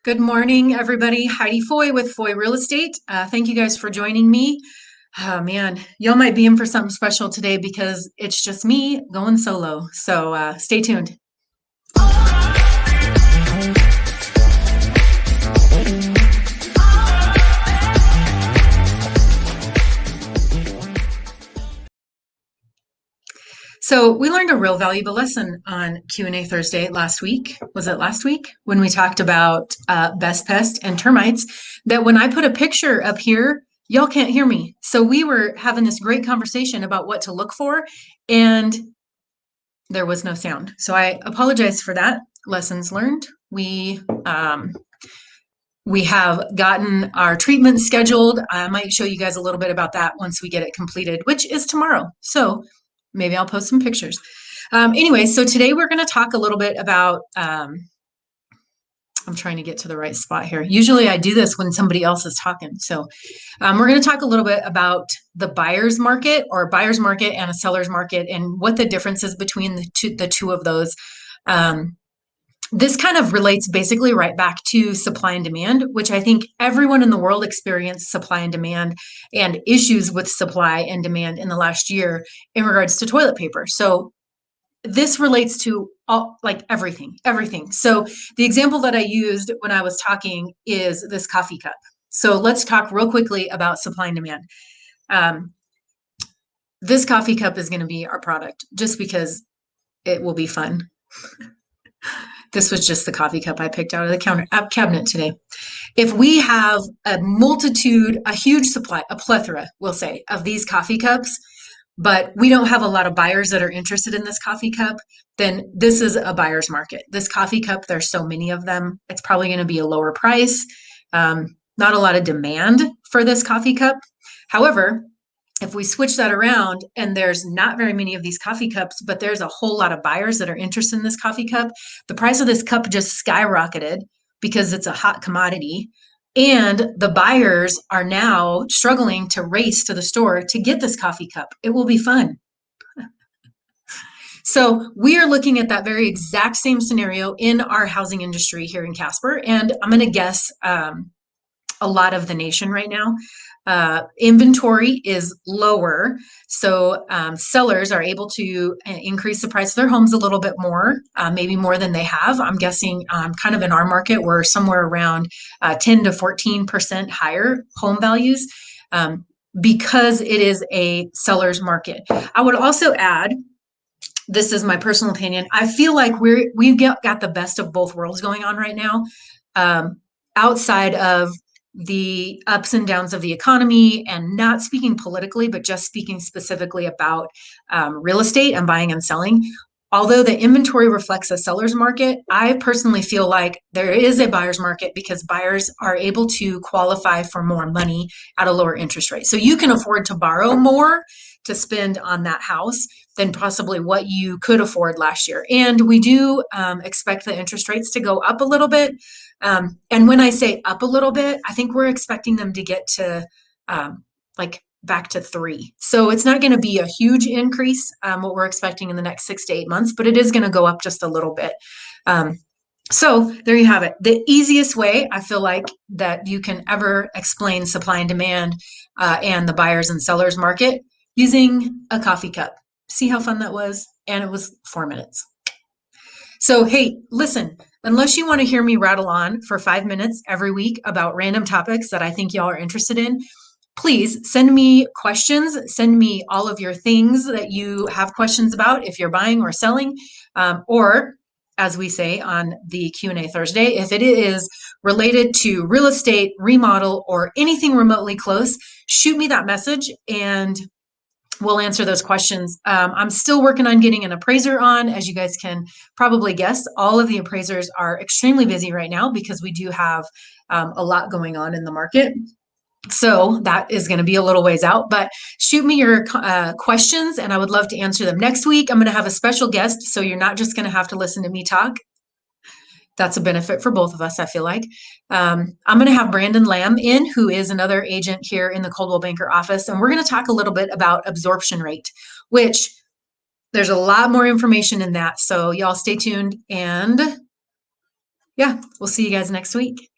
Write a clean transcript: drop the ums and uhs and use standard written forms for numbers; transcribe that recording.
Good morning, everybody. Heidi Foy with Foy Real Estate. Thank you guys for joining me. Oh man, y'all might be in for something special today because it's just me going solo. So stay tuned. So we learned a real valuable lesson on Q&A Thursday last week. Was it last week when we talked about best pest and termites? That when I put a picture up here, y'all can't hear me. So we were having this great conversation about what to look for, and there was no sound. So I apologize for that. Lessons learned. We have gotten our treatment scheduled. I might show you guys a little bit about that once we get it completed, which is tomorrow. So maybe I'll post some pictures. Anyway, so today we're going to talk a little bit about, I'm trying to get to the right spot here. Usually I do this when somebody else is talking. So we're going to talk a little bit about the buyer's market or buyer's market and a seller's market and what the difference is between the two of those. This kind of relates basically right back to supply and demand, which I think everyone in the world experienced supply and demand and issues with supply and demand in the last year in regards to toilet paper. So this relates to all, like everything. So the example that I used when I was talking is this coffee cup. So let's talk real quickly about supply and demand. This coffee cup is going to be our product just because it will be fun. This was just the coffee cup I picked out of the cabinet today. If we have a huge supply, a plethora, we'll say, of these coffee cups, but we don't have a lot of buyers that are interested in this coffee cup, then this is a buyer's market. This coffee cup, there's so many of them. It's probably going to be a lower price. Not a lot of demand for this coffee cup. However, if we switch that around and there's not very many of these coffee cups, but there's a whole lot of buyers that are interested in this coffee cup, the price of this cup just skyrocketed because it's a hot commodity. And the buyers are now struggling to race to the store to get this coffee cup. It will be fun. So we are looking at that very exact same scenario in our housing industry here in Casper. And I'm going to guess a lot of the nation right now. Inventory is lower, so sellers are able to increase the price of their homes a little bit more, maybe more than they have. I'm guessing kind of in our market, we're somewhere around 10 to 14% higher home values because it is a seller's market. I would also add, this is my personal opinion, I feel like we've got the best of both worlds going on right now, outside of the ups and downs of the economy, and not speaking politically, but just speaking specifically about real estate and buying and selling. Although the inventory reflects a seller's market, I personally feel like there is a buyer's market because buyers are able to qualify for more money at a lower interest rate. So you can afford to borrow more to spend on that house than possibly what you could afford last year. And we do expect the interest rates to go up a little bit. And when I say up a little bit, I think we're expecting them to get to like back to 3. So it's not going to be a huge increase, what we're expecting in the next 6 to 8 months, but it is going to go up just a little bit. So there you have it. The easiest way I feel like that you can ever explain supply and demand and the buyers and sellers market using a coffee cup. See how fun that was? And it was 4 minutes. So, hey, listen, unless you want to hear me rattle on for 5 minutes every week about random topics that I think y'all are interested in, please send me questions. Send me all of your things that you have questions about if you're buying or selling, or as we say on the Q&A Thursday, if it is related to real estate, remodel, or anything remotely close, shoot me that message and we'll answer those questions. I'm still working on getting an appraiser on. As you guys can probably guess, all of the appraisers are extremely busy right now because we do have a lot going on in the market. So that is going to be a little ways out, but shoot me your questions and I would love to answer them. Next week, I'm going to have a special guest, so you're not just going to have to listen to me talk. That's a benefit for both of us, I feel like. I'm going to have Brandon Lamb in, who is another agent here in the Coldwell Banker office, and we're going to talk a little bit about absorption rate, which there's a lot more information in that. So y'all stay tuned, and yeah, we'll see you guys next week.